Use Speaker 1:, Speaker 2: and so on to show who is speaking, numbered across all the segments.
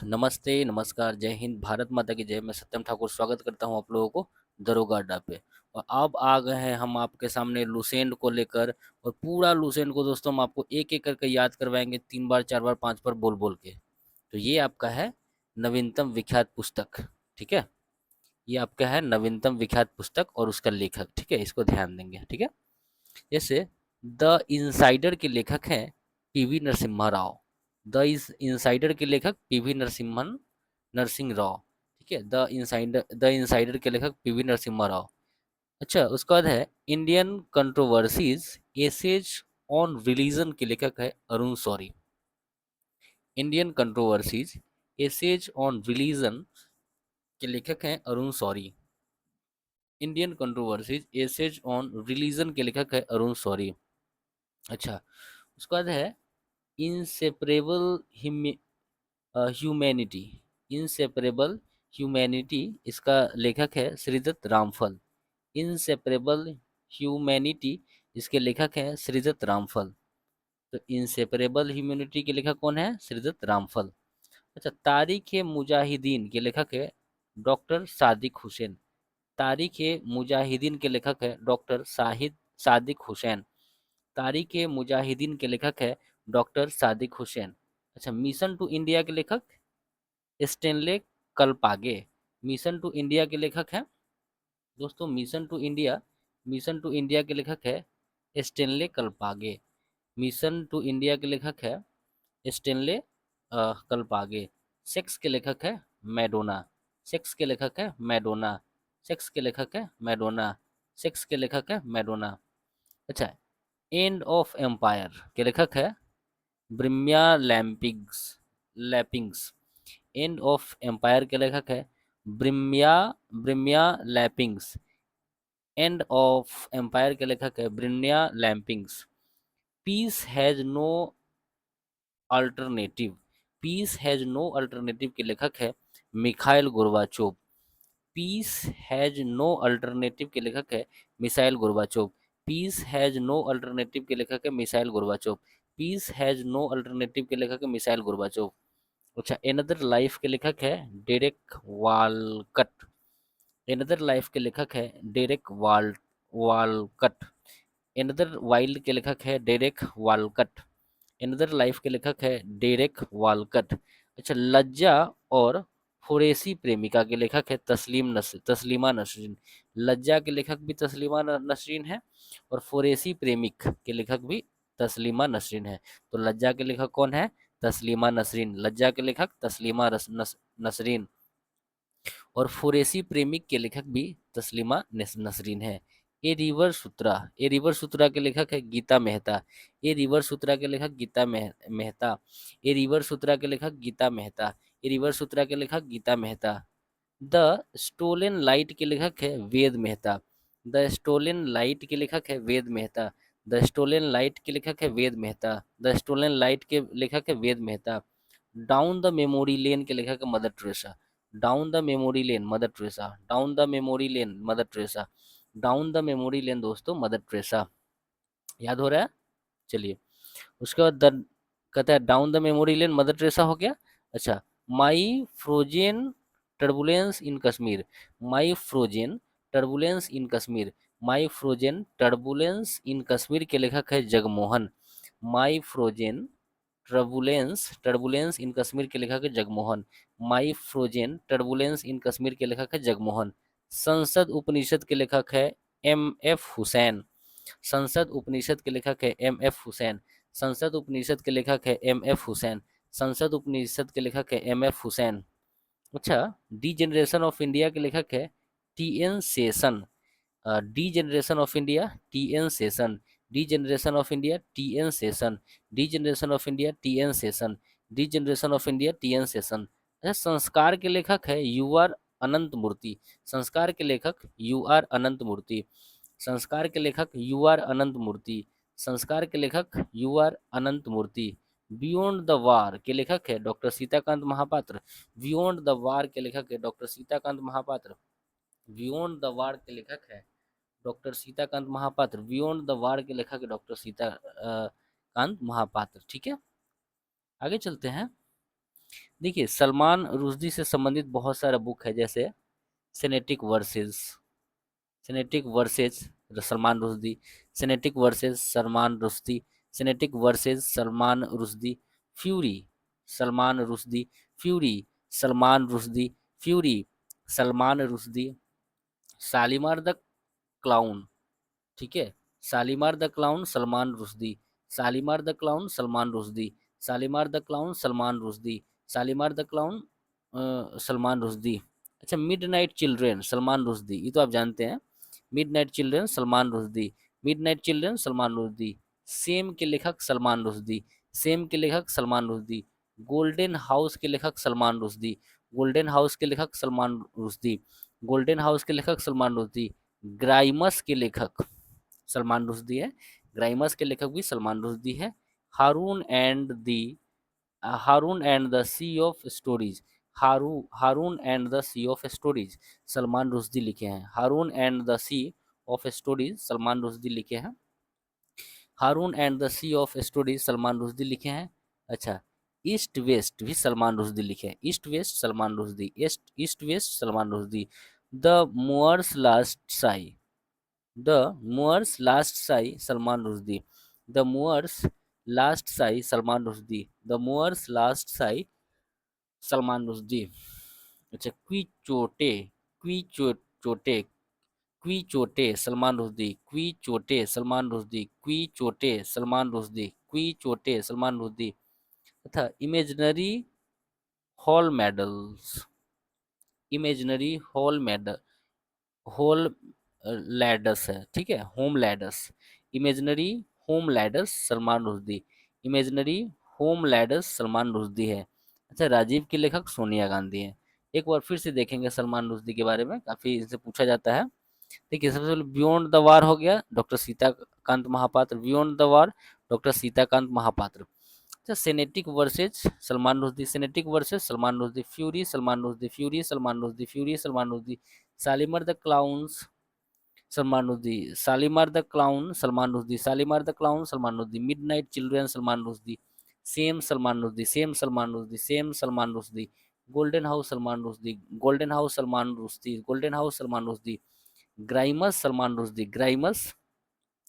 Speaker 1: नमस्ते, नमस्कार, जय हिंद, भारत माता की जय। मैं सत्यम ठाकुर स्वागत करता हूँ आप लोगों को दरोगा अड्डा पे। और अब आ गए हैं हम आपके सामने लुसेंट को लेकर। और पूरा लुसेंट को दोस्तों हम आपको एक-एक करके याद करवाएँगे 3 बार, 4 बार, 5 बार बोल-बोल के। तो ये आपका है नवीनतम विख्यात पुस्तक, ठीक है? ये आपका है नवीनतम विख्यात पुस्तक और उसका लेखक, ठीक है? इसको ध्यान देंगे, ठीक है? जैसे द इनसाइडर के लेखक हैं पीवी नरसिम्हा राव। इनसाइडर के लेखक पीवी नरसिम्हन नरसिंह राव, ठीक है। द इनसाइडर के लेखक पीवी नरसिम्हा राव। अच्छा, उसके बाद है Indian controversies essays on religion के लेखक है Arun Shourie. Indian controversies essays on religion के लेखक हैं Arun Shourie. Indian controversies essays on religion के लेखक है अरुण शौरी। अच्छा, उसके बाद है इंसेपरेबल ह्यूमैनिटी। इंसेपरेबल ह्यूमैनिटी, इसका लेखक है श्रीदत्त रामफल। इंसेपरेबल ह्यूमैनिटी, इसके लेखक हैं श्रीदत्त रामफल। तो इंसेपरेबल ह्यूमैनिटी के लेखक कौन है? श्रीदत्त रामफल। अच्छा, तारीख ए मुजाहिदीन के लेखक है डॉक्टर सादिक हुसैन। तारीख ए मुजाहिदीन के लेखक है डॉक्टर सादिक हुसैन। तारीख ए मुजाहिदीन के लेखक है डॉक्टर सादिक हुसैन। अच्छा, मिशन टू इंडिया के लेखक स्टेनले कलपागे। मिशन टू इंडिया के लेखक हैं दोस्तों, मिशन टू इंडिया के लेखक है स्टेनले कलपागे। मिशन टू इंडिया के लेखक है स्टेनले कलपागे। सेक्स के लेखक है मैडोना। सेक्स के लेखक है मैडोना। सेक्स के लेखक है मैडोना। सेक्स के लेखक है मैडोना। अच्छा, एंड ऑफ एम्पायर के लेखक है Brian Lapping. End of empire के लेखक है Brian Brian Lapping. End of empire के लेखक है Brian Lapping. Peace has no alternative. Peace has no alternative के लेखक है Mikhail Gorbachev. Peace has no alternative के लेखक है Mikhail Gorbachev. Peace has no alternative के लेखक है Mikhail Gorbachev. Peace has no alternative के लेखक है मिसाइल गोर्बाचोव। अच्छा, एनदर लाइफ के लेखक है डेरेक वालकट। एनदर लाइफ के लेखक है डेरेक वालकट। एनदर वाइल्ड के लेखक है डेरेक वालकट। एनदर लाइफ के लेखक है डेरेक वालकट। अच्छा, लज्जा और फुरेसी प्रेमिका के लेखक है तस्लीमा नसरीन। लज्जा के लेखक भी तस्लीमा नसरीन है और फुरेसी प्रेमिक के लेखक भी तस्लीमा नसरीन है। तो लज्जा के लेखक कौन है? तस्लीमा नसरीन। लज्जा के लेखक नसरीन। और फुरेसी प्रेमिक के लेखक भी तस्लीमा नसरीन है। ए रिवर सूत्रा के लेखक है गीता मेहता। ए रिवर सूत्रा के लेखक मेहता। ए रिवर सूत्रा के लेखक गीता मेहता। ए रिवर सूत्रा के लेखक Gita Mehta. The stolen light के लेखक है Ved Mehta. The stolen light के लेखक है Ved Mehta. The stolen light के लेखक है Ved Mehta. The stolen light के लेखक है Ved Mehta. Down the memory lane के लेखक है Mother Teresa. Down the memory lane Mother Teresa. Down the memory lane Mother Teresa. Down the memory लेन दोस्तों मदर टेरेसा। याद हो रहा है? चलिए, उसके बाद कहता है down the memory lane Mother Teresa हो गया। अच्छा, my frozen turbulence in Kashmir. My frozen turbulence in Kashmir. My frozen turbulence in Kashmir के लेखक है Jagmohan. My frozen turbulence in Kashmir के लेखक है Jagmohan. My frozen turbulence in Kashmir के लेखक है जगमोहन। संसद उपनिषद के लेखक है एम एफ हुसैन। संसद उपनिषद के लेखक है एम एफ हुसैन। संसद उपनिषद के लेखक है एम एफ हुसैन। संसद उपनिषद के लेखक है एम एफ हुसैन। अच्छा, डी जनरेशन ऑफ इंडिया के लेखक है T N Seshan. Degeneration of India T N Seshan. Degeneration of India T N Seshan. Degeneration of India T N Seshan. Degeneration of India T N Seshan. अच्छा, संस्कार के लेखक है you R Anantha मूर्ति। संस्कार के लेखक U R Anantha मूर्ति। संस्कार के लेखक यू आर अनंत मूर्ति। संस्कार के लेखक U R Anantha Murthy. Beyond the war के लेखक है doctor Sitakant Mahapatra. Beyond the war के लेखक है doctor Sitakant Mahapatra. Beyond the war के लेखक है doctor Sitakant Mahapatra. Beyond the war के लेखक है डॉक्टर सीता कांत महापात्र। ठीक है, आगे चलते हैं। देखिए सलमान रुश्दी से संबंधित बहुत सारा बुक है, जैसे satanic verses, satanic verses Salman Rushdie, satanic verses Salman Rushdie, satanic verses Salman Rushdie, fury Salman Rushdie, fury Salman Rushdie, fury Salman Rushdie, Shalimar the clown, ठीक है, Shalimar the clown Salman Rushdie, Shalimar the clown Salman Rushdie, Shalimar the clown Salman Rushdie, Shalimar the clown Salman Rushdie. अच्छा, मिडनाइट चिल्ड्रन सलमान रुश्दी, ये तो आप जानते हैं, midnight children Salman Rushdie, midnight children Salman Rushdie, same के लेखक सलमान रुश्दी, सेम के लेखक सलमान रुश्दी, गोल्डन हाउस के लेखक सलमान रुश्दी, गोल्डन हाउस के लेखक सलमान रुश्दी, गोल्डन हाउस के लेखक सलमान रुश्दी, ग्राइमस के लेखक सलमान रुश्दी है, ग्राइमस के लेखक भी सलमान रुश्दी है। Haroun and the, Haroun and the sea of stories, Haroun and the sea of stories Salman Rushdie लिखे हैं, Haroun and the sea of stories Salman Rushdie लिखे हैं, Haroun and the sea of stories Salman Rushdie लिखे हैं। अच्छा, ईस्ट वेस्ट भी सलमान रुश्दी लिखे हैं, east west Salman Rushdie, east east west Salman Rushdie. The moor's last sigh, the moor's last sigh Salman Rushdie, the moor's last sigh Salman Rushdie, the moor's last sigh Salman Rushdie. अच्छा, क्वी चोटे, क्वी चोटे, क्वी चोटे Salman Rushdie, Quichotte Salman Rushdie, Quichotte Salman Rushdie, Quichotte Salman Rushdie. तथा imaginary homelands, imaginary homelands, homelands है, ठीक है, homelands, imaginary homelands Salman Rushdie, imaginary homelands Salman Rushdie है। अच्छा, राजीव के लेखक सोनिया गांधी हैं। एक बार फिर से देखेंगे सलमान रुश्दी के बारे में, काफी इनसे पूछा जाता है। देखिए सबसे पहले बियॉन्ड द वार हो गया, doctor Sitakant Mahapatra, beyond the war doctor Sitakant Mahapatra. अच्छा, satanic verses Salman Rushdie, satanic verses Salman Rushdie, fury Salman Rushdie, fury Salman Rushdie, fury Salman Rushdie, Shalimar the clowns Salman Rushdie, Shalimar the clown Salman Rushdie, Shalimar the clown Salman Rushdie, midnight children Salman Rushdie, shame Salman Rushdie, shame Salman Rushdie, shame Salman Rushdie, golden house Salman Rushdie, golden house Salman Rushdie, golden house Salman Rushdie, Grimus Salman Rushdie, Grimus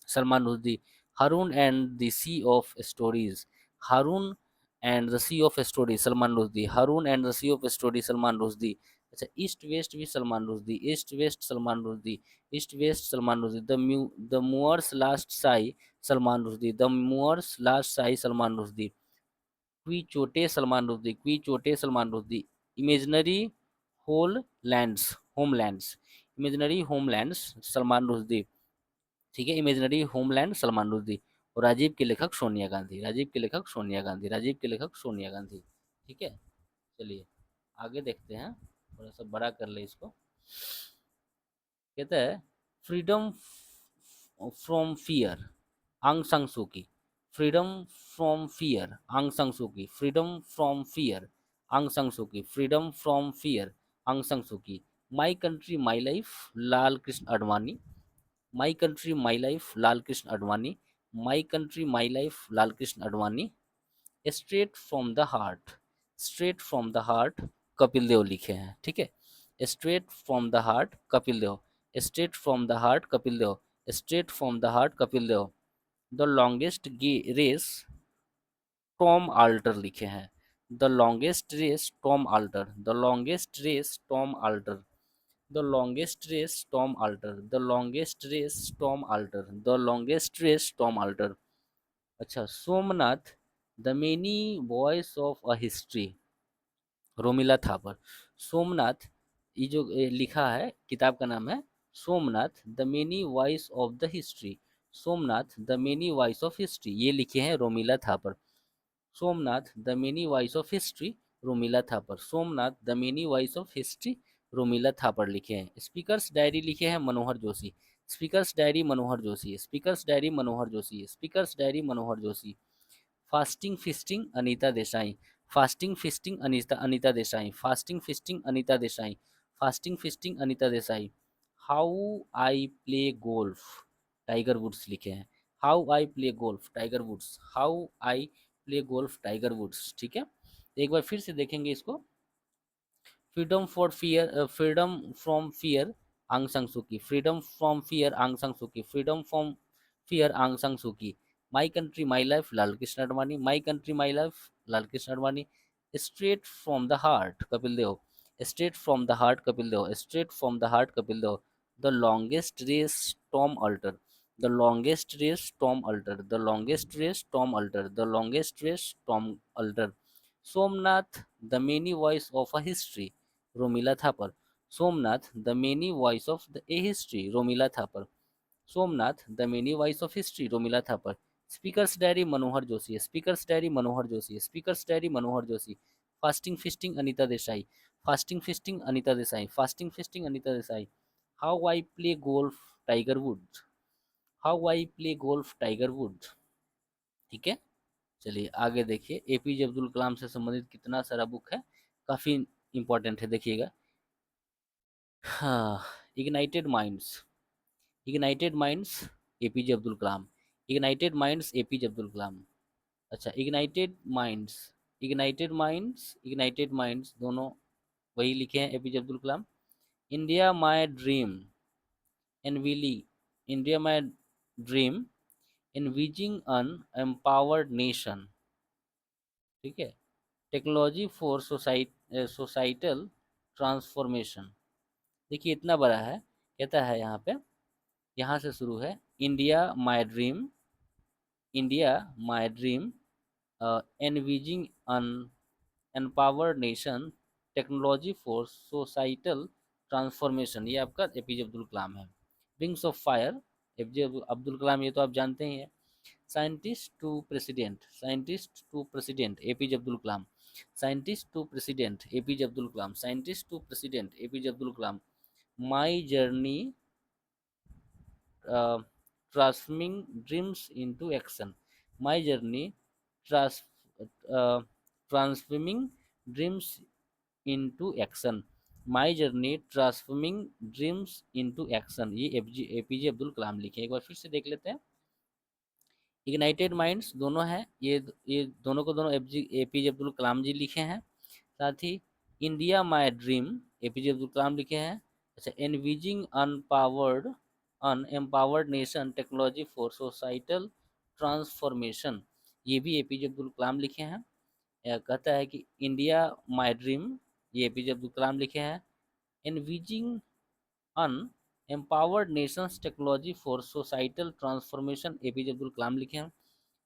Speaker 1: Salman Rushdie, Haroun and the sea of stories, Haroun and the sea of stories Salman Rushdie, Haroun and the sea of story Salman Rushdie. अच्छा, east west भी Salman Rushdie, east west Salman Rushdie, east west Salman Rushdie, the moor's last sigh Salman Rushdie, the moor's last sigh Salman Rushdie, Quichotte Salman Rushdie, Quichotte Salman Rushdie, imaginary homelands, homelands, imaginary homelands Salman Rushdie, ठीक है, imaginary homeland Salman Rushdie. और राजीव के लेखक सोनिया गांधी, राजीव के लेखक सोनिया गांधी, राजीव के लेखक सोनिया गांधी, ठीक है। चलिए आगे देखते हैं, थोड़ा सा बड़ा कर ले इसको। कहता है freedom from fear Aung San Suu की, freedom from fear Aung San Suu की, freedom from fear Aung San Suu की, freedom from fear Aung San Suu Kyi. My country my life Lal Krishna Advani, my country my life Lal Krishna Advani, my country my life Lal Krishna Advani. Straight from the heart, straight from the heart Kapil Dev लिखे हैं, ठीक है, straight from the heart Kapil Dev, straight from the heart Kapil Dev, straight from the heart Kapil Dev. The longest race Tom Alter लिखे हैं, the longest race Tom Alter, the longest race Tom Alter, the longest race Tom Alter, the longest race Tom Alter, the longest race Tom Alter. अच्छा, Somnath the many voice of a history Romila Thapar, Somnath, ये जो लिखा है किताब का नाम है Somnath the many voice of the history, Somnath the many voice of history, ये लिखे हैं Romila Thapar, Somnath the many voice of history Romila Thapar, Somnath the many voice of history Romila Thapar लिखे हैं। स्पीकर्स डायरी लिखे हैं Manohar Joshi, speaker's diary Manohar Joshi, speaker's diary Manohar Joshi, speaker's diary Manohar Joshi. Fasting feasting Anita Desai, fasting feasting Anita Desai, fasting feasting Anita Desai, fasting feasting Anita Desai. How I play golf Tiger Woods लिखे हैं, how I play golf Tiger Woods, how I play golf Tiger Woods, ठीक है। एक बार फिर से देखेंगे इसको। Freedom for fear, freedom from fear Aung San Suki, freedom from fear Aung San Suki, freedom from fear Aung San Suu Kyi, my country my life Lal Krishna Advani, my country my life Lal Krishna Advani, straight from the heart Kapil Dev, straight from the heart Kapil Dev, straight from the heart Kapil Dev, the longest race Tom Alter, the longest race Tom Alter, the longest race Tom Alter, the longest race Tom Alter, Somnath the many voice of a history Romila Thapar, Somnath the many voice of the A history Romila Thapar, Somnath the many voice of history Romila Thapar, speakers diary Manohar Joshi, speaker's diary Manohar Joshi, speaker's diary Manohar Joshi, fasting feasting Anita Desai, fasting feasting Anita Desai, fasting feasting Anita Desai, how I play golf tiger would, how I play golf tiger would. ठीक है, चलिए आगे देखिए, APJ Abdul कलाम से संबंधित कितना सारा book है, काफ़ी इंपॉर्टेंट है, देखिएगा। हाँ, ignited minds, ignited minds A P J Abdul Kalam, ignited minds A P J Abdul Kalam. अच्छा, ignited minds, ignited minds, ignited minds दोनों वही लिखे हैं A P J Abdul Kalam. India my dream एनविली, India my dream envisioning an empowered nation. ठीक है, टेक्नोलॉजी फॉर सोसाइटल ट्रांसफॉर्मेशन। देखिए इतना बड़ा है, कहता है यहाँ पे, यहाँ से शुरू है, India my dream, India my dream, envisioning an empowered nation, technology for societal transformation, ये आपका एपीजे अब्दुल कलाम है। Wings of fire, A P J Abdul Kalam, ये तो आप जानते ही हैं। Scientist to president, scientist to president A P J Abdul Kalam, scientist to president A P J Abdul Kalam, scientist to president A P J Abdul Kalam, my journey transforming dreams into action, my journey transforming dreams into action, my journey transforming dreams into action, ये A P J Abdul Kalam लिखे। एक बार फिर से देख लेते हैं। Ignited minds दोनों हैं, ये दोनों को दोनों एपीजे अब्दुल कलाम जी लिखे हैं। साथ ही India my dream A P J Abdul Kalam लिखे हैं। अच्छा, envisioning unpowered an empowered nation technology for societal transformation, ये भी एपीजे अब्दुल कलाम लिखे हैं। यह कहता है कि इंडिया माई ड्रीम, ये एपीजे अब्दुल कलाम लिखे हैं। Envisioning an empowered nations technology for societal transformation A P J Abdul Kalam लिखे हैं।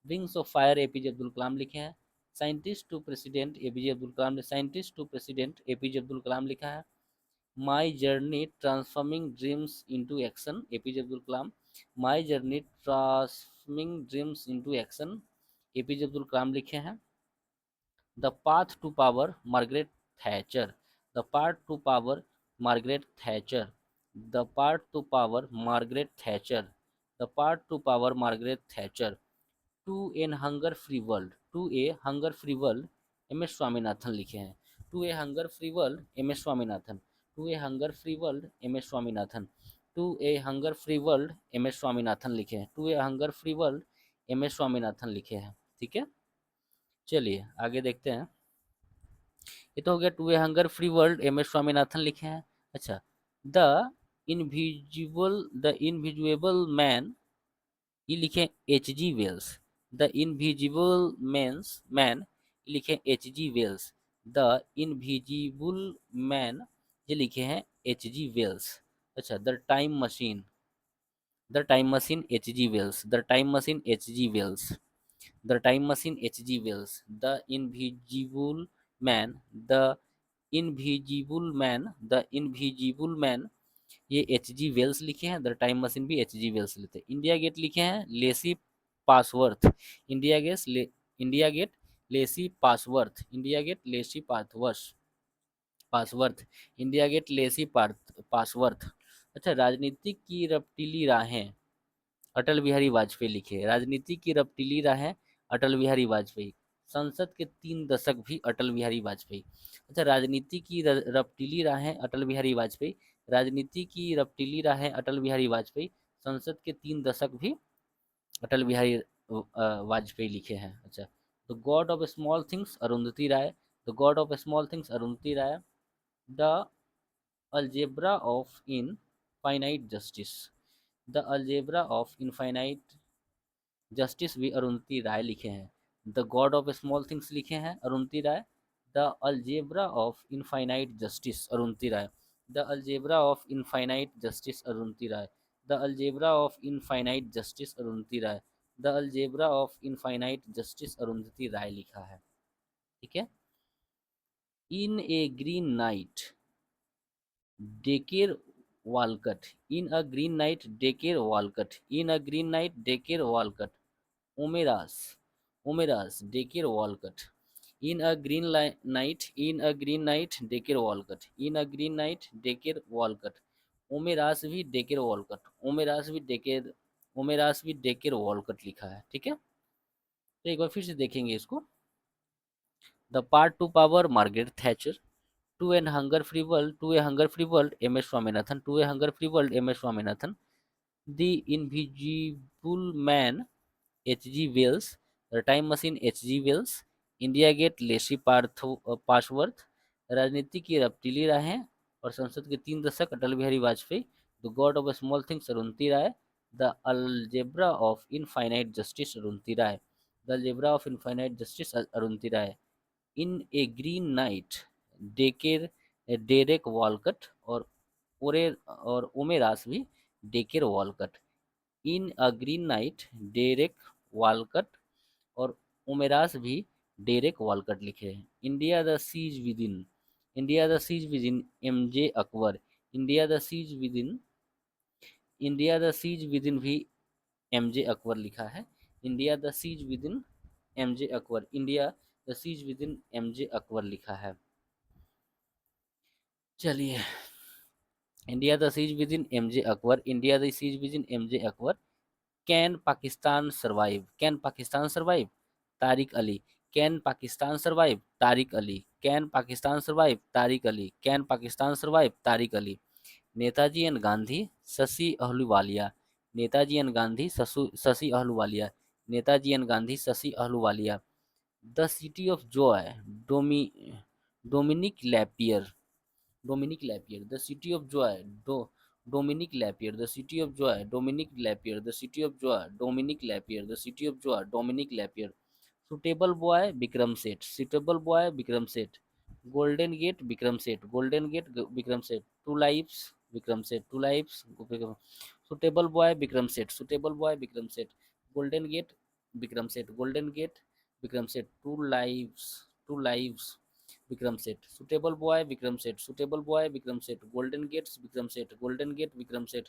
Speaker 1: Wings of fire A P J Abdul Kalam लिखे हैं। Scientist to president A P J Abdul Kalam ने scientist to president A P J Abdul Kalam लिखा है। My journey transforming dreams into action A P J Abdul Kalam, my journey transforming dreams into action A P J Abdul Kalam लिखे हैं। The path to power Margaret Thatcher, the path to power Margaret Thatcher, the path to power Margaret Thatcher, the path to power Margaret Thatcher, to an hunger free world, to a hunger free world M S Swaminathan लिखे हैं। To a hunger free world M S Swaminathan, to a hunger free world M S Swaminathan, to a hunger free world M S Swaminathan लिखे हैं, to a hunger free world M S Swaminathan लिखे हैं। ठीक है, चलिए आगे देखते हैं। ये तो हो गया to a hunger free world M S Swaminathan लिखे हैं। अच्छा, द इनविजिबल मैन, ये लिखे H G Wells, the invisible man लिखे H G Wells, the invisible man ये लिखे हैं एच जी वेल्स। अच्छा, the time machine H G Wells, the time machine H G Wells, the time machine H G Wells, the invisible man, the invisible man, the invisible man, ये H G Wales लिखे हैं। The time machine भी H G Wells लेते हैं। India gate लिखे हैं Lacey Fosburgh, India gate Lacey Fosburgh, India gate Lacey पाथवर्स Fosburgh, India gate Lacey Fosburgh. अच्छा, राजनीति की रपटीली राहें अटल बिहारी वाजपेयी लिखे, राजनीति की रपटीली राहें अटल बिहारी वाजपेयी, संसद के 3 दशक भी अटल बिहारी वाजपेयी। अच्छा, राजनीति की रपटीली राहें अटल बिहारी वाजपेयी, राजनीति की रपटीली राहें अटल बिहारी वाजपेयी, संसद के 3 दशक भी अटल बिहारी वाजपेयी लिखे हैं। अच्छा, the god of small things Arundhati Roy, the the god of small things Arundhati Roy, the algebra of infinite justice, the algebra of infinite justice भी अरुंधति राय लिखे हैं। The god of small things लिखे हैं Arundhati Roy, the algebra of infinite justice Arundhati Roy, the algebra of infinite justice Arundhati Roy, the algebra of infinite justice Arundhati Roy, the algebra of infinite justice Arundhati राय लिखा है। ठीक है। इन a green night डेकेर वालकट, in a green night डेकेर वालकट, in a green night डेकेर वालकट, ओमेरास, ओमेरास डेकेर वालकट, in a green night, in a green night डेकेर वालकट, in a green night डेकेर वालकट, ओमेरास भी डेकेर वालकट, ओमेरास भी डेकेर, ओमेरास भी डेकेर वालकट लिखा है। ठीक है। तो एक बार फिर से देखेंगे इसको। The path to power Margaret Thatcher, to an hunger free world, to a hunger free world M S Swaminathan, to a hunger free world M S Swaminathan, the invisible man H G Wells, the time machine H G Wells, India gate Lacey पार्शवर्थ, राजनीति की रपटीली राहें और संसद के 3 दशक Atal Bihari Vajpayee, the god of small things Arundhati Roy, the algebra of infinite justice Arundhati Roy, the algebra of infinite justice Arundhati Roy, in a green night डेकेर डेरेक वॉलकट और ओरे और ओमेरास भी डेकेर Walcott, in a green night Derek Walcott और ओमेरास भी डेरेक वॉलकट लिखे हैं। India the siege within, India the siege within M J Akbar, India the siege within, India the siege within भी M J Akbar लिखा है। India the siege within M J Akbar, India the siege within M J Akbar लिखा है। चलिए, India the siege within M J Akbar, India the siege within M J Akbar, can Pakistan survive, can Pakistan survive, Tariq Ali, can Pakistan survive, Tariq Ali, can Pakistan survive, Tariq Ali, can Pakistan survive, Tariq Ali, Netaji and Gandhi, Shashi Ahluwalia, Netaji and Gandhi, Shashi Ahluwalia, Netaji and Gandhi, Shashi Ahluwalia, the city of joy, Dominique Dominique Lapierre, Dominique Lapierre, the city of joy, Dominique Lapierre, the city of joy, Dominique Lapierre, the city of joy, Dominique Lapierre, the city of joy, Dominique Lapierre, suitable boy Vikram Seth, suitable boy Vikram Seth, golden gate Vikram Seth, golden gate Vikram Seth, two lives Vikram Seth, two lives, suitable boy Vikram Seth, suitable boy Vikram Seth, golden gate Vikram Seth, golden gate Vikram Seth, two lives, two lives Vikram Seth, suitable boy Vikram Seth, suitable boy Vikram Seth, golden gates Vikram Seth, golden gate Vikram Seth,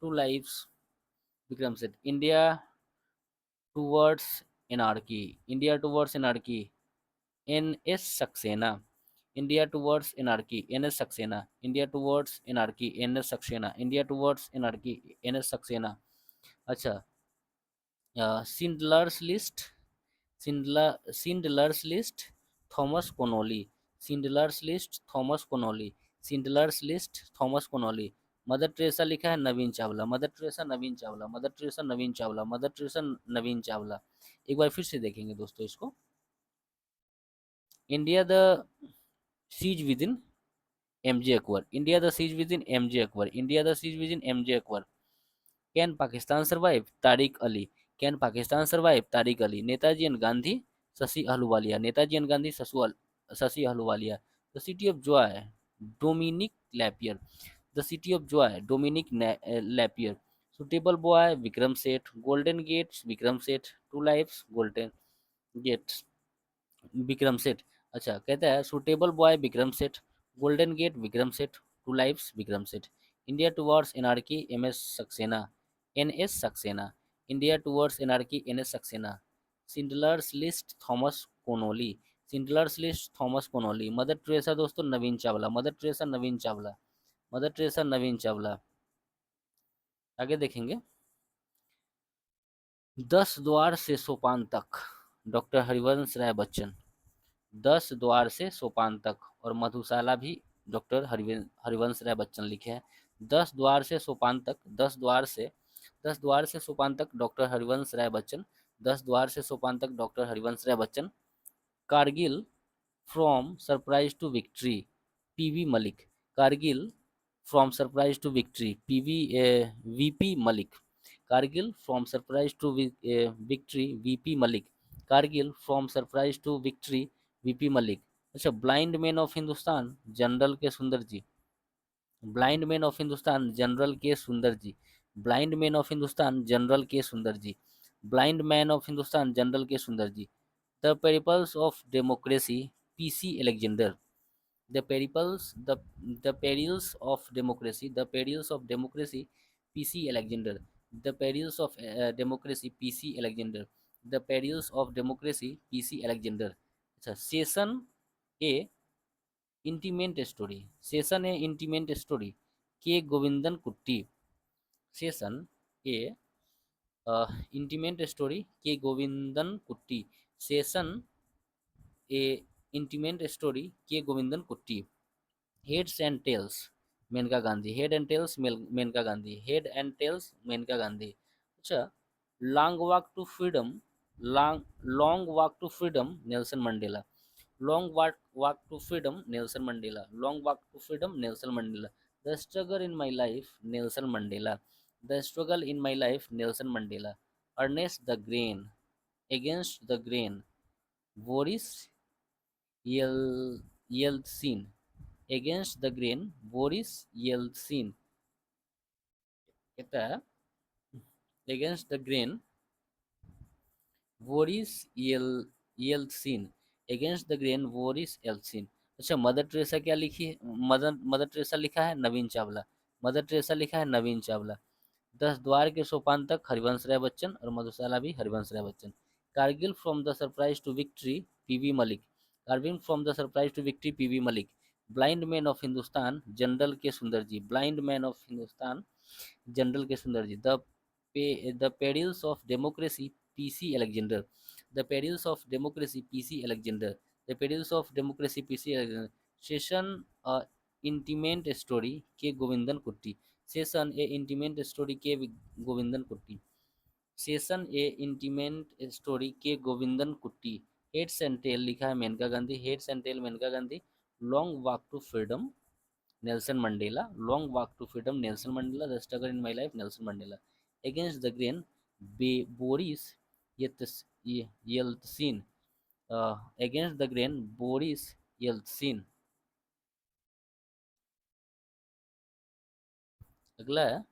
Speaker 1: two lives Vikram Seth, India towards anarchy, India towards anarchy, N S Saxena, India towards anarchy, N S Saxena, India towards anarchy, N S Saxena, India towards anarchy, N S Saxena. अच्छा, Schindler's list, Schindler's list, Thomas Keneally, Schindler's list, Thomas Keneally, Schindler's list, Thomas Keneally, Mother Teresa लिखा है Navin Chawla, Mother Teresa Navin Chawla, Mother Teresa Navin Chawla, Mother Teresa Navin Chawla. एक बार फिर से देखेंगे दोस्तों इसको। India the siege within M J Akbar, India the siege within M J Akbar, India the siege within M J Akbar, can Pakistan survive, Tariq Ali, can Pakistan survive, Tariq Ali, Netaji and Gandhi, Shashi Ahluwalia, Netaji and Gandhi, Shashi Ahluwalia, the city of joy, Dominique Lapierre, the city of joy, Dominique Lapierre, suitable boy Vikram Seth, golden gates Vikram Seth, two lives golden gates Vikram सेठ। अच्छा, कहता है suitable boy Vikram Seth, golden gate Vikram Seth, two lives Vikram Seth, India towards anarchy M S Saxena, N S Saxena, India towards anarchy N S Saxena, Schindler's list Thomas Keneally, Schindler's list Thomas Keneally, Mother Teresa दोस्तों Navin Chawla, Mother Teresa Navin Chawla, Mother Teresa Navin Chawla. आगे देखेंगे। 10 द्वार से सोपान तक, doctor Harivansh Rai Bachchan, 10 द्वार से सोपान तक, और मधुशाला भी डॉक्टर हरिवंश राय बच्चन लिखे हैं। 10 द्वार से सोपान तक, 10 द्वार से सोपान तक डॉक्टर हरिवंश राय बच्चन, 10 द्वार से सोपान तक doctor Harivansh Rai Bachchan, Kargil from surprise to victory, PV Malik. Kargil from surprise to victory, PV VP Malik. Kargil from surprise to victory, VP Malik. Kargil from surprise to victory, VP Malik. अच्छा, blind man of Hindustan, general K Sundar ji. Blind man of Hindustan, general K Sundar ji. Blind man of Hindustan, general K Sundar ji. Blind man of Hindustan, general K Sundar ji. The perils of democracy, PC Alexander. The perils the perils of democracy, the perils of democracy, PC Alexander. The perils of democracy, PC Alexander. The perils of democracy, PC Alexander. अच्छा, Seshan a intimate story, Seshan a intimate story, K Govindan कुट्टी। Session a intimate story, K Govindan कुट्टी। Session a intimate story, K Govindan Kutty. Heads and tails, Maneka Gandhi. Head and tails, Maneka Gandhi. Head and tails, Maneka Gandhi. अच्छा, long walk to freedom, long walk to freedom, Nelson Mandela. Long walk to freedom, Nelson Mandela. Long walk to freedom, Nelson Mandela. The struggle in my life, Nelson Mandela. The struggle in my life, Nelson Mandela. Earnest the grain, against the grain, Boris यल Yeltsin. Against the grain, Boris Yeltsin. এটা against the grain, Boris Yeltsin. Against the grain, Boris Yeltsin. अच्छा, mother Teresa क्या लिखी है? Mother Teresa लिखा है Navin Chawla. Mother Teresa लिखा है नवीन चावला। 10 द्वार के सोपान तक, हरिवंश राय बच्चन। और मधुशाला भी, Harivansh Rai Bachchan. Kargil from the surprise to victory, PV Malik. Kargil from the surprise to victory, PV Malik. Blind man of Hindustan, general K Sundar ji. Blind man of Hindustan, general K Sundar ji. The perils of democracy, PC Alexander. The perils of democracy, PC Alexander. The perils of democracy, PC Alexander. Seshan intimate story, K Govindan कुट्टी। Session a intimate story, K Govindan कुट्टी। Session a intimate story, K Govindan Kutty. Heads and tail लिखा है Maneka Gandhi. Heads and tail, Maneka Gandhi. Long walk to freedom, Nelson Mandela. Long walk to freedom, Nelson Mandela. The struggle in my life, Nelson Mandela. Against the grain, Boris Yeltsin. Against the grain, Boris Yeltsin. अगला है,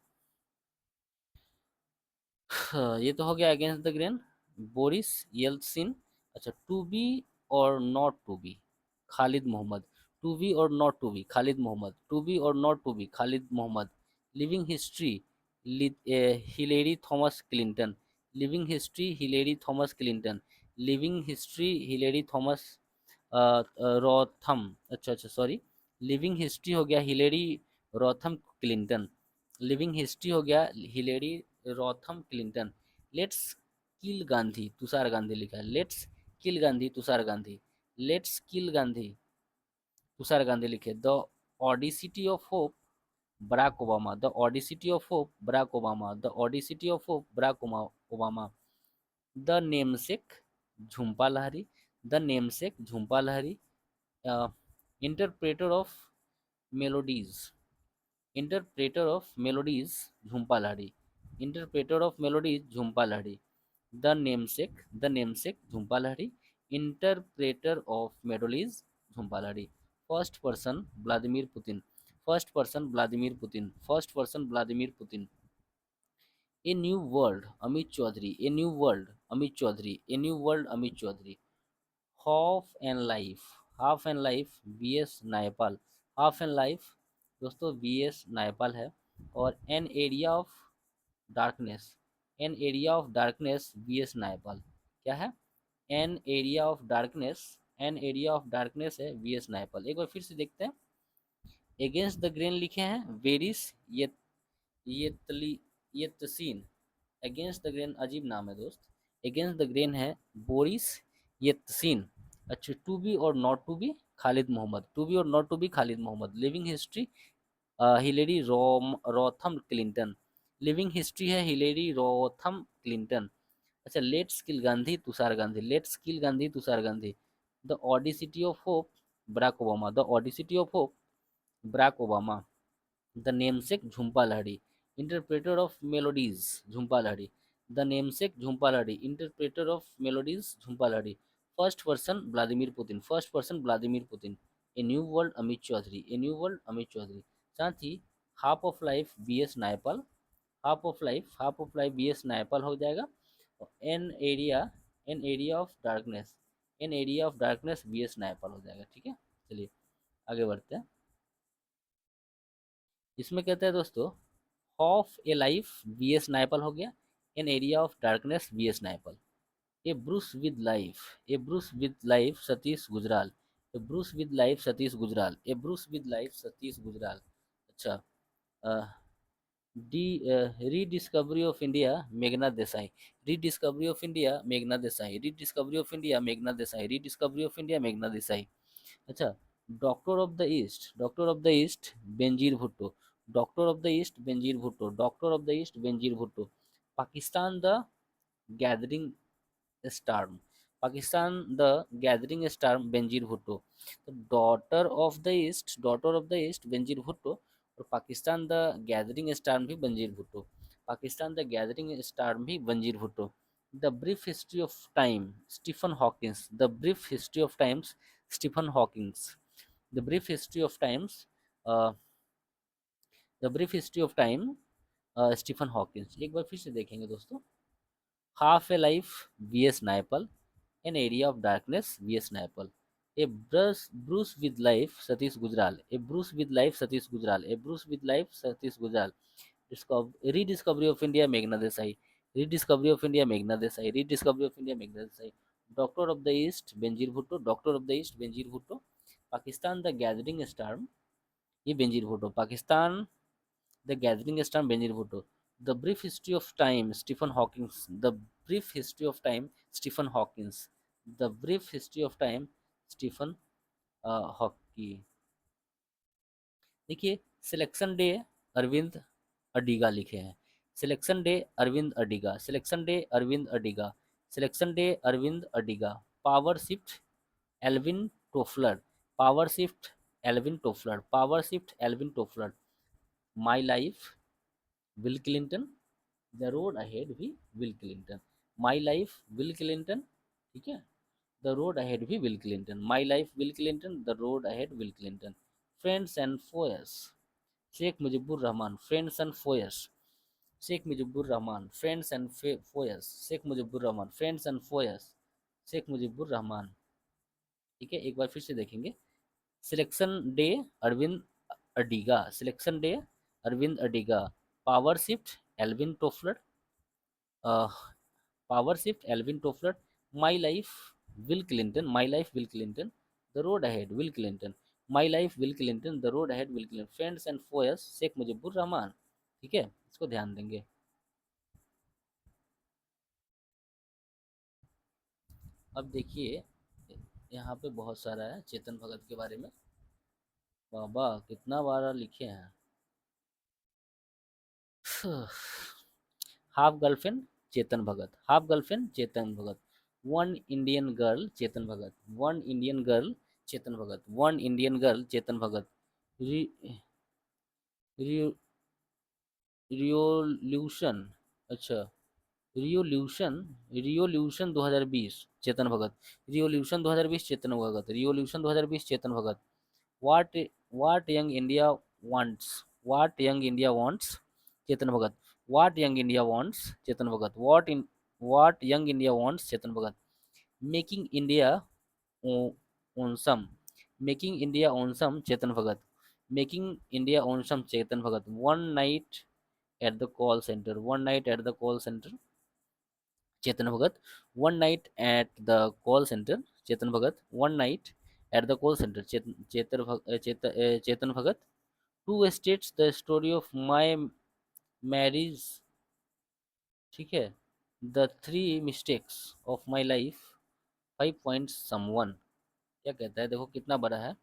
Speaker 1: ये तो हो गया against the grain, Boris Yeltsin. अच्छा, to be और not to be, Khalid Mohammed. To be और not to be, Khalid Mohammed. To be और not to be, Khalid Mohammed. Living history, Hillary Thomas Clinton. Living history, Hillary Thomas Clinton. Living history, Hillary Thomas Rodham. अच्छा अच्छा, sorry. Living history हो गया Hillary Rodham Clinton. Living history हो गया Hillary Rodham Clinton. Let's kill Gandhi, Tushar Gandhi लिखा है। Let's kill Gandhi, Tushar Gandhi. Let's kill Gandhi, Tushar Gandhi लिखे। The audacity of hope, Barack Obama. The audacity of hope, Barack Obama. The audacity of hope, Barack Obama. The namesake, Jhumpa Lahiri. The namesake, Jhumpa Lahiri. Interpreter of melodies, interpreter of melodies, Jhumpa Lahiri. Interpreter of melodies, Jhumpa Lahiri. The namesake, the namesake, Jhumpa Lahiri. Interpreter of melodies, Jhumpa Lahiri. First person, Vladimir Putin. First person, Vladimir Putin. First person, Vladimir Putin. A new world, Amit Chaudhuri. A new world, Amit Chaudhuri. A new world, Amit Chaudhuri. Half and life, half and life, B S Naipal. Half and life दोस्तों, B S Naipaul है। और an area of darkness, an area of darkness, B S Naipaul. क्या है? An area of darkness, an area of darkness है B S Naipaul. एक बार फिर से देखते हैं। अगेंस्ट द ग्रेन लिखे हैं वेरिस ये तसीन। अगेंस्ट द ग्रेन, अजीब नाम है दोस्त। अगेंस्ट द ग्रेन है बोरिस येत्सिन। अच्छा, टू बी और not to be, Khalid Mohammed. To be और not to be, Khalid Mohammed. Living history, Hillary Rodham Clinton. Living history है हिलेरी रोथम क्लिंटन। अच्छा, let's kill Gandhi, Tushar Gandhi. Let's kill Gandhi, Tushar Gandhi. The audacity of hope, Barack Obama, the audacity of hope, Barack Obama, the namesake Jhumpa Lahiri, interpreter of melodies Jhumpa Lahiri, the namesake Jhumpa Lahiri, interpreter of melodies Jhumpa Lahiri, first person Vladimir Putin, first person Vladimir Putin, a new world Amit Chaudhuri, a new world Amit Chaudhuri. साथ ही half of life B S Naipal, half of life B S Naipaul हो जाएगा। An area, an area of darkness, an area of darkness B S Naipaul हो जाएगा। ठीक है, चलिए आगे बढ़ते हैं। इसमें कहते हैं दोस्तों, of a life B S Naipaul हो गया, an area of darkness B S Naipaul. A brush with life, a brush with life Satish Gujral, a brush with life Satish Gujral, a brush with life Satish Gujral. अच्छा, the rediscovery of India Meghnad Desai, rediscovery of India Meghnad Desai, rediscovery of India Meghnad Desai, rediscovery of India Meghnad Desai. अच्छा, doctor of the east, doctor of the east Benazir Bhutto, doctor of the east Benazir Bhutto, doctor of the east Benazir Bhutto. Pakistan the gathering storm, Pakistan the gathering storm Benazir Bhutto. तो daughter of the east, daughter of the east Benazir Bhutto, और Pakistan the gathering storm भी Benazir Bhutto, Pakistan the gathering storm भी Benazir Bhutto. The brief history of time Stephen Hawkins, the brief history of times Stephen Hawkins, the brief history of times, the brief history of time Stephen Hawkins. एक बार फिर से देखेंगे दोस्तों। Half a life V S Naipaul, an area of darkness V S Naipaul. A brush with life Satish Gujral, a brush with life Satish Gujral, a brush with life Satish Gujral. Rediscovery of India मेघना Desai, rediscovery of India मेघना Desai, rediscovery of India मेघना Desai. Doctor of the east Benazir Bhutto, doctor of the east Benazir Bhutto. Pakistan the gathering star, ये Benazir Bhutto, Pakistan the gathering star Benazir Bhutto. The brief history of time Stephen Hawkins, the brief history of time Stephen Hawkins, the brief history of time Stephen हॉकी। देखिए, selection day Aravind Adiga लिखे हैं, selection day Aravind Adiga, selection day Aravind Adiga, selection day Aravind Adiga. Power shift Alvin Toffler, power shift Alvin Toffler, power shift Alvin Toffler. My life Bill Clinton, the road ahead भी Bill Clinton, my life Bill Clinton. ठीक है, the road ahead भी Bill Clinton, my life Bill Clinton, the road ahead Bill Clinton. Friends and foes, Sheikh Mujibur Rahman, friends and foes, Sheikh Mujibur Rahman, friends and foes, Sheikh Mujibur Rahman, friends and foes, Sheikh Mujibur Rahman. ठीक है, एक बार फिर से देखेंगे। Selection day Aravind Adiga, selection day Aravind Adiga. Power shift Alvin Toffler, power shift Alvin Toffler. My life Bill Clinton, my life Bill Clinton, the road ahead Bill Clinton, my life Bill Clinton, the road ahead Bill Clinton. Friends and foes Sheikh Mujibur Rahman. ठीक है, इसको ध्यान देंगे। अब देखिए, यहाँ पे बहुत सारा है चेतन भगत के बारे में। बाबा कितना बार लिखे हैं। Half girlfriend Chetan Bhagat, half girlfriend Chetan Bhagat. One Indian girl Chetan Bhagat, one Indian girl Chetan Bhagat, one Indian girl Chetan Bhagat. रि, रि, रियोल्यूशन, अच्छा, revolution, revolution 2020 Chetan Bhagat, revolution 2020 Chetan Bhagat, revolution 2020 Chetan Bhagat. What what young India wants, what young India wants Chetan Bhagat, what young India wants Chetan Bhagat, what young India wants Chetan Bhagat. Making India ओनसम, making India awesome Chetan Bhagat, making India awesome Chetan Bhagat. One night at the call centre, one night at the call centre Chetan Bhagat, one night at the call centre Chetan Bhagat, one night at the call centre Chetan Bhagat. Two states the story of my marriage, ठीक है, the three mistakes of my life, 5 point someone. क्या कहता है, देखो कितना बड़ा है।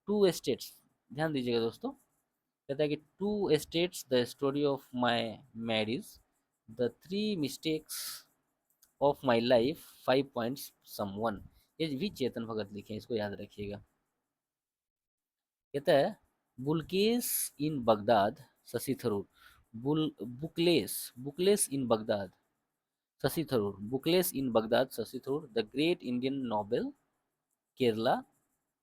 Speaker 1: To states, ध्यान दीजिएगा दोस्तों, कहता है कि two states the story of my marriage, the three mistakes of my life, 5 points someone. ये भी चेतन भगत लिखे हैं, इसको याद रखिएगा। कहता है bookless in Baghdad, Shashi Tharoor. Bookless in Baghdad, Shashi Tharoor. Bookless in Baghdad, Shashi Tharoor. The great Indian novel, Kerala.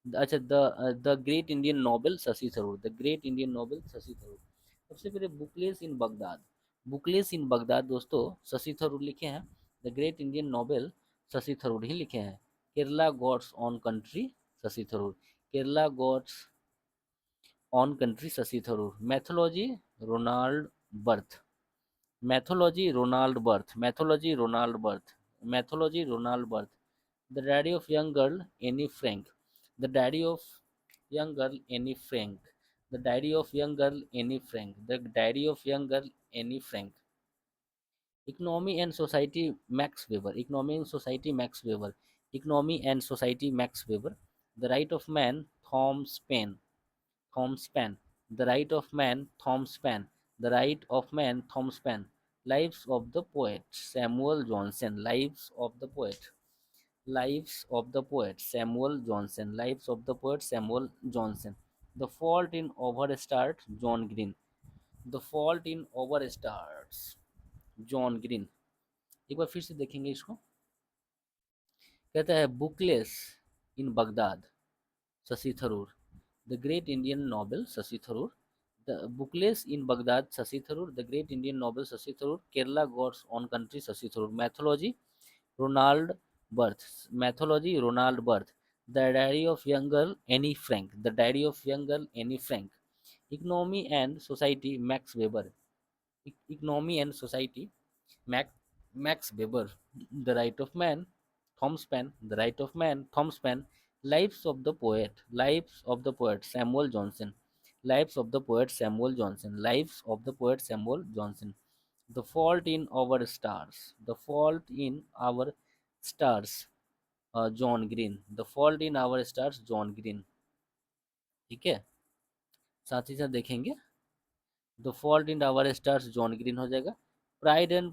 Speaker 1: अच्छा, the great Indian novel Shashi Tharoor, the great Indian novel Shashi Tharoor. सबसे पहले bookless in Baghdad, bookless in Baghdad दोस्तों शशि थरूर लिखे हैं। The great Indian novel Shashi Tharoor ही लिखे हैं। Kerala God's own country, Shashi Tharoor. Kerala God's own country, Shashi Tharoor. Mythology Ronald birth, mythology Ronald birth, mythology Ronald birth, mythology Ronald birth. The daddy of young girl Anne Frank, the daddy of young girl Anne Frank, the daddy of young girl Anne Frank, the daddy of young girl Anne Frank. Economy and society Max Weber, economy and society Max Weber, economy and society Max Weber. The right of man Thomas Paine, Thomas Paine, The Right of Man, Thomas Paine, The Right of Man, Thomas Paine, Lives of the Poet, Samuel Johnson, Lives of the Poet, Lives of the Poet, Samuel Johnson, Lives of the Poet, Samuel Johnson, The Fault in Our Stars, John Green, The Fault in Our Stars, John Green. एक बार फिर से देखेंगे इसको। कहता है bookless in Baghdad, Shashi Tharoor. The great Indian novel, Shashi Tharoor. The bookless in Baghdad, Shashi Tharoor. The great Indian novel, Shashi Tharoor. Kerala God's own country, Shashi Tharoor. Mythology Ronald birth, mythology Ronald birth. The diary of young girl Anne Frank, the diary of young girl Anne Frank. Economy and society Max Weber, economy and society Max Weber, The Right of Man, Thomas Paine, The Right of Man, Thomas Paine, Lives of the Poet, Lives of the Poet, Samuel Johnson, Lives of the Poet, Samuel Johnson, Lives of the Poet, Samuel Johnson, The Fault in Our Stars, The Fault in Our Stars, John Green, the fault in our stars, John Green. ठीक है, साथ ही साथ देखेंगे the fault in our stars, John Green हो जाएगा। Pride and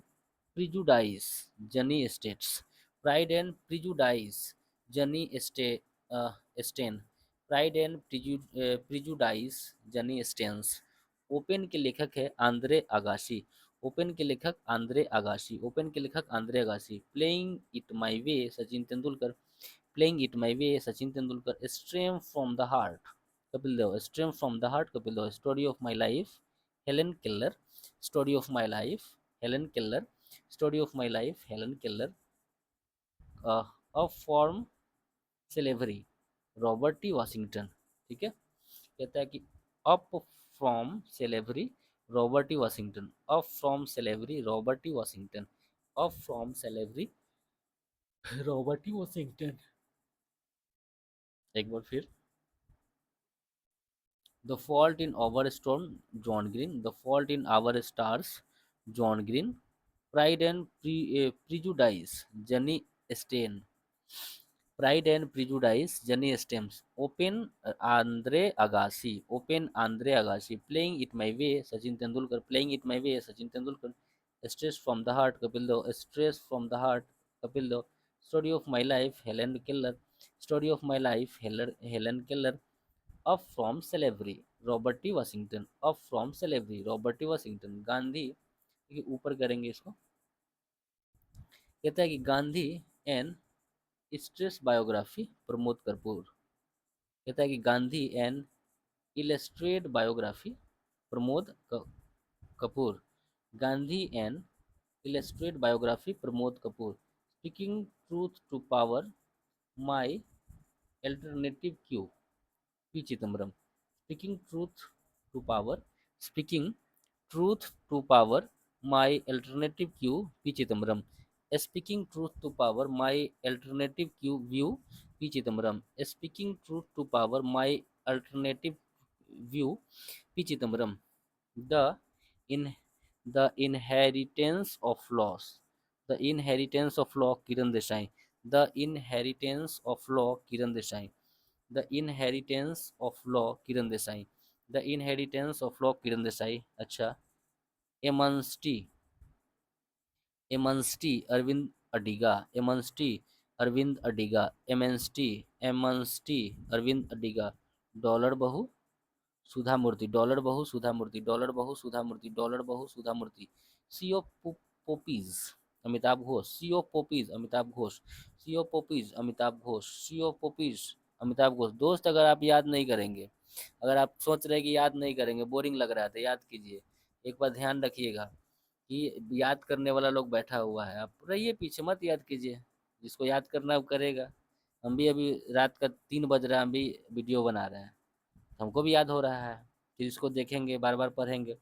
Speaker 1: prejudice, Jane Austen, pride and prejudice, Jane Austen, pride and prejudice, Jane Austen. Open के लेखक है आंद्रे अगासी, ओपन के लेखक आंद्रे अगासी, ओपन के लेखक Andre Agassi. Playing it my way, Sachin Tendulkar, playing it my way, Sachin Tendulkar. Straight from the heart, Kapil Dev, straight from the heart, Kapil Dev. Story of my life, Helen Keller, story of my life, Helen Keller, story of my life, Helen Keller. A form slavery, Robert T Washington. ठीक है, कहता है कि up from slavery, Robert T Washington, up from slavery, Robert T Washington, up from slavery, Robert T Washington. एक बार फिर, the fault in our stone, John Green, the fault in our stars, John Green. Pride and prejudice, Jane Austen, pride and prejudice, Jane Austen. Open Andre Agassi, open Andre Agassi. Playing it my way, Sachin Tendulkar, playing it my way, Sachin Tendulkar. Straight from the heart, Kapil Dev, straight from the heart, Kapil Dev. Story of my life, Helen Keller, story of my life, Helen Keller. Up from slavery, Robert T Washington, up from slavery, Robert T Washington. Gandhi, ऊपर करेंगे इसको। कहता है कि Gandhi and illustrated biography, Pramod Kapoor. कहता है कि Gandhi and illustrate biography, Pramod Kapoor. Gandhi and illustrate biography, Pramod Kapoor. Speaking truth to power, my alternative views, P Chidambaram. Speaking truth to power, speaking truth to power, my alternative views, P Chidambaram. Speaking truth to power, my alternative Q view, P Chidambaram. Speaking truth to power, my alternative view, P Chidambaram. The in the inheritance of loss, the inheritance of law, Kiran Desai. The inheritance of law, Kiran Desai. The inheritance of law, Kiran Desai. The inheritance of law, Kiran Desai. अच्छा, amnesty, amnesty, Aravind Adiga, amnesty, Aravind Adiga, amnesty, amnesty, Aravind Adiga, dollar बहू Sudha Murty, dollar बहू Sudha Murty, dollar बहू Sudha Murty, dollar बहू Sudha Murty, sea of poppies Amitav Ghosh, sea of poppies Amitav Ghosh, sea of poppies Amitav Ghosh, sea of poppies Amitav Ghosh. दोस्त अगर आप याद नहीं करेंगे, अगर आप सोच रहे हैं कि याद नहीं करेंगे, बोरिंग लग रहा है, तो याद कीजिए। एक बार ध्यान रखिएगा कि याद करने वाला लोग बैठा हुआ है, आप रहिए पीछे, मत याद कीजिए। जिसको याद करना है वो करेगा। हम भी अभी रात का 3 बज रहा है, हम भी वीडियो बना रहे हैं, हमको भी याद हो रहा है, फिर इसको देखेंगे, बार बार पढ़ेंगे।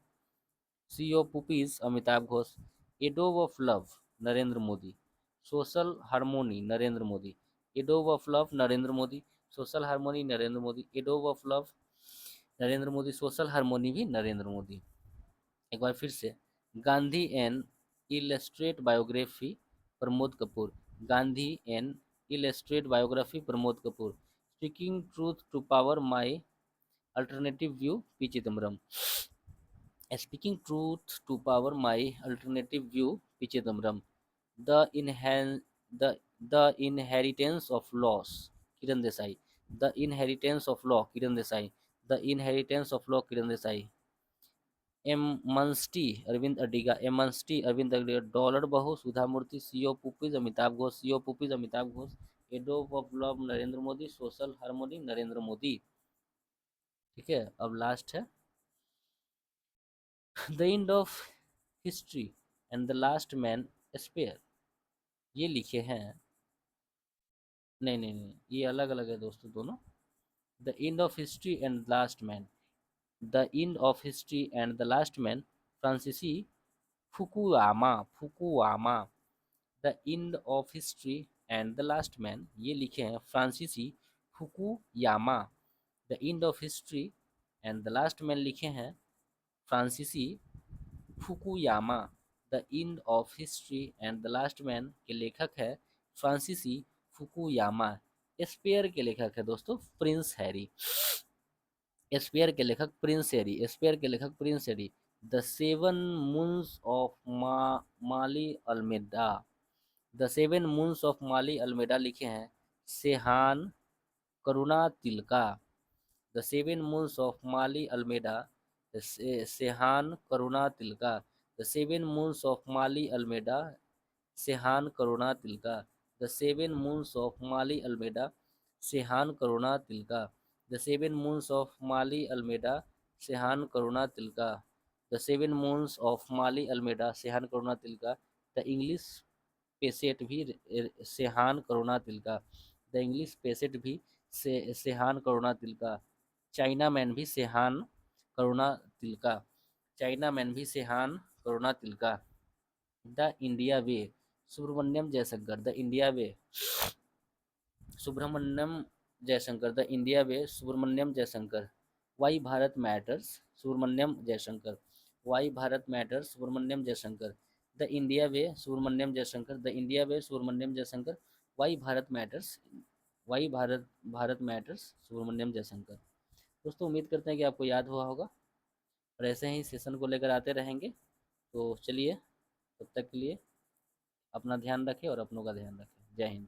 Speaker 1: सीओ पुपीज अमिताभ घोष, एडोब of love Narendra Modi, social harmony Narendra Modi, adobe of love Narendra Modi, social harmony Narendra Modi, adobe of love Narendra Modi, social harmony भी नरेंद्र मोदी। एक बार फिर से, Gandhi N illustrate biography Pramod Kapoor, Gandhi N illustrate biography Pramod Kapoor, speaking truth to power my alternative view P Chidambaram, speaking truth to power my alternative view P Chidambaram, the इनहेन the the inheritance of loss Kiran Desai, the inheritance of law Kiran Desai, the inheritance of law Kiran Desai, amnesty Aravind Adiga, amnesty Aravind Adiga, dollar बहू Sudha Murty, sea of poppies Amitabh Ghosh, sea of poppies Amitabh Ghosh, एडोब of love Narendra Modi, social harmony Narendra Modi. ठीक है, अब last है, the end of history and the last man spare, ये लिखे हैं, नहीं नहीं नहीं, ये अलग अलग है दोस्तों दोनों। The end of history and last man, the end of history and the last man, Francis Fukuyama, Fukuyama, the end of history and the last man, ये लिखे हैं Francis Fukuyama. The end of history and the last man लिखे हैं Francis Fukuyama. The end of history and the last man के लेखक है फ्रांसीसी Fukuyama. Spare के लेखक है दोस्तों प्रिंस हैरी, स्पेयर के लेखक प्रिंस हैरी, स्पेयर के लेखक prince Harry. The seven moons of Maali Almeida, the seven moons of Maali Almeida लिखे हैं Shehan Karunatilaka, the seven moons of Maali Almeida, Shehan Karunatilaka, the seven moons of Maali Almeida, Shehan Karunatilaka, the seven moons of Maali Almeida, Shehan Karunatilaka, the seven moons of Maali Almeida, Shehan Karunatilaka, the seven moons of Maali Almeida, Shehan Karunatilaka, the English patient भी Shehan Karunatilaka, the English patient भी Shehan Karunatilaka, Chinaman भी Shehan Karunatilaka, Chinaman भी Shehan Karunatilaka, the India way Subrahmanyam Jaishankar, the India way Subrahmanyam Jaishankar, the India way Subrahmanyam Jaishankar, why Bharat matters Subrahmanyam Jaishankar, why Bharat matters Subrahmanyam Jaishankar, the India way Subrahmanyam Jaishankar, the India way Subrahmanyam Jaishankar, why Bharat matters, why Bharat matters Subrahmanyam Jaishankar. दोस्तों उम्मीद करते हैं कि आपको याद हुआ होगा, और ऐसे ही सेशन को लेकर आते रहेंगे। तो चलिए, तब तक के लिए अपना ध्यान रखें और अपनों का ध्यान रखें। जय हिंद।